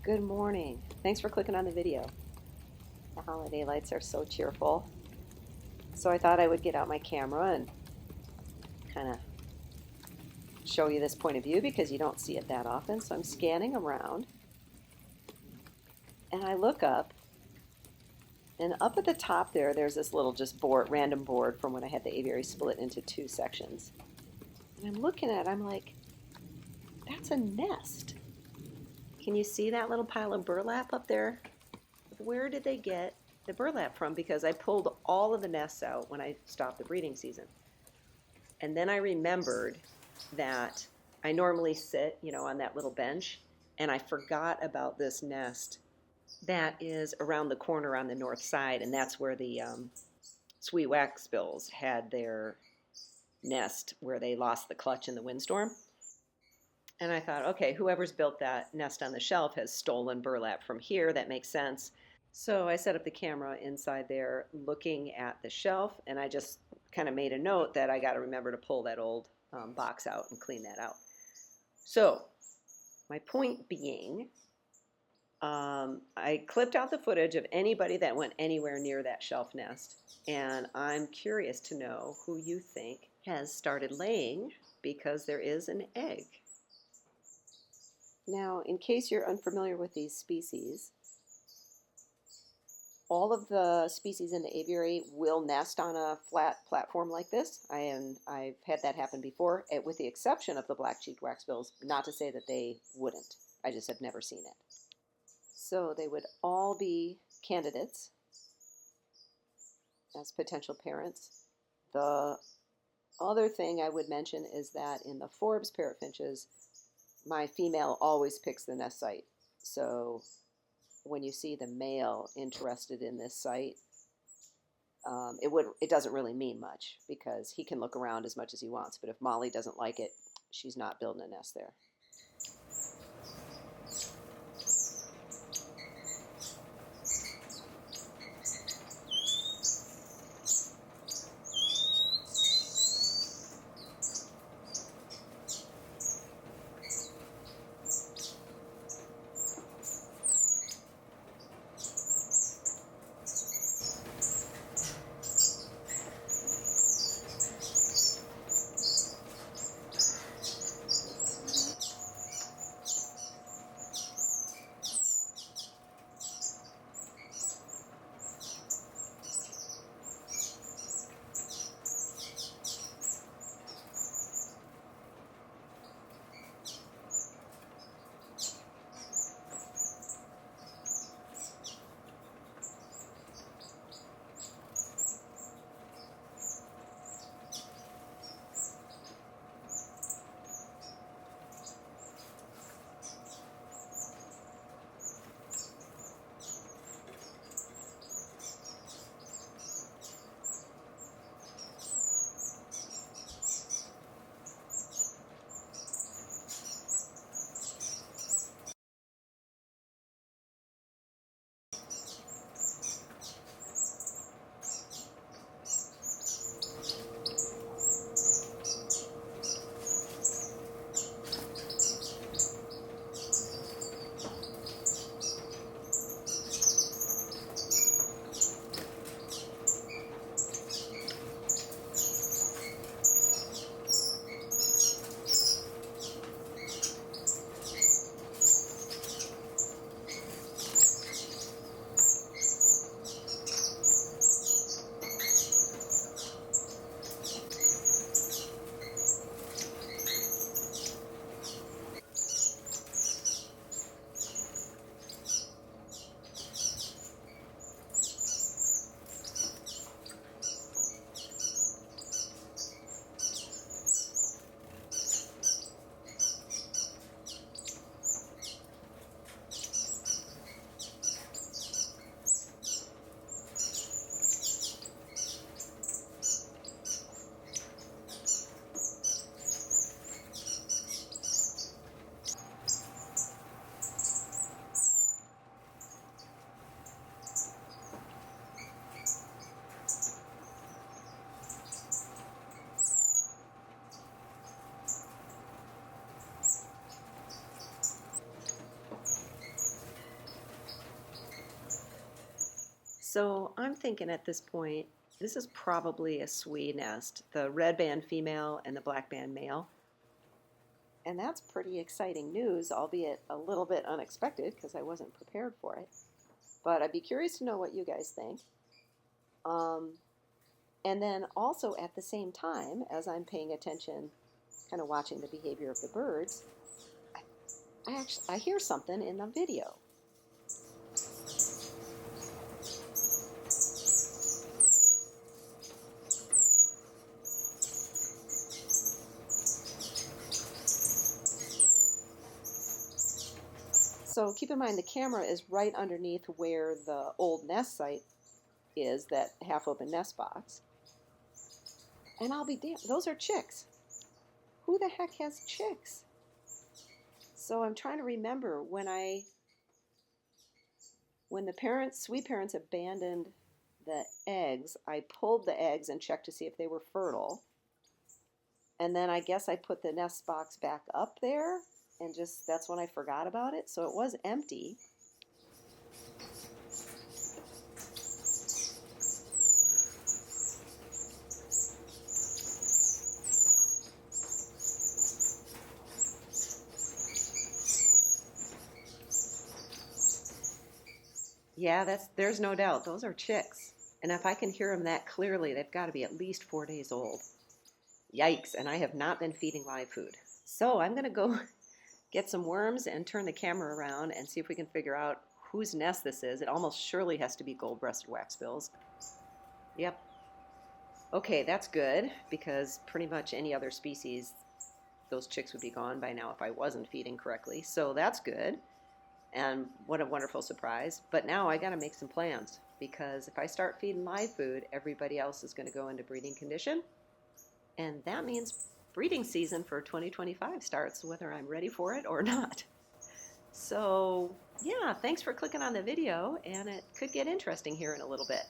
Good morning. Thanks for clicking on the video. The holiday lights are so cheerful. So I thought I would get out my camera and kind of show you this point of view because you don't see it that often. So I'm scanning around and I look up, and up at the top there's this little just random board from when I had the aviary split into two sections. And I'm looking at it, I'm like, that's a nest. Can you see that little pile of burlap up there? Where did they get the burlap from? Because I pulled all of the nests out when I stopped the breeding season. And then I remembered that I normally sit, on that little bench, and I forgot about this nest that is around the corner on the north side, and that's where the sweet waxbills had their nest where they lost the clutch in the windstorm. And I thought, okay, whoever's built that nest on the shelf has stolen burlap from here. That makes sense. So I set up the camera inside there looking at the shelf, and I just kind of made a note that I got to remember to pull that old box out and clean that out. So my point being, I clipped out the footage of anybody that went anywhere near that shelf nest, and I'm curious to know who you think has started laying because there is an egg. Now, in case you're unfamiliar with these species, all of the species in the aviary will nest on a flat platform like this. I've had that happen before, with the exception of the black-cheeked waxbills. Not to say that they wouldn't. I just have never seen it. So they would all be candidates as potential parents. The other thing I would mention is that in the Forbes parrot finches, my female always picks the nest site. So when you see the male interested in this site, it doesn't really mean much because he can look around as much as he wants. But if Molly doesn't like it, she's not building a nest there. So I'm thinking at this point, this is probably a swee nest, the red band female and the black band male. And that's pretty exciting news, albeit a little bit unexpected because I wasn't prepared for it. But I'd be curious to know what you guys think. Um, and then also at the same time, as I'm paying attention, kind of watching the behavior of the birds, I hear something in the video. So keep in mind the camera is right underneath where the old nest site is, that half-open nest box. And I'll be damned, those are chicks. Who the heck has chicks? So I'm trying to remember when the sweet parents abandoned the eggs, I pulled the eggs and checked to see if they were fertile. And then I guess I put the nest box back up there and that's when I forgot about it. So it was empty. Yeah, there's no doubt. Those are chicks. And if I can hear them that clearly, they've got to be at least 4 days old. Yikes, and I have not been feeding live food. So I'm going to go get some worms and turn the camera around and see if we can figure out whose nest this is. It almost surely has to be gold-breasted waxbills. Yep. Okay, that's good, because pretty much any other species, those chicks would be gone by now if I wasn't feeding correctly. So that's good. And what a wonderful surprise. But now I got to make some plans, because if I start feeding live food, everybody else is going to go into breeding condition. And that means breeding season for 2025 starts, whether I'm ready for it or not. So yeah, thanks for clicking on the video, and it could get interesting here in a little bit.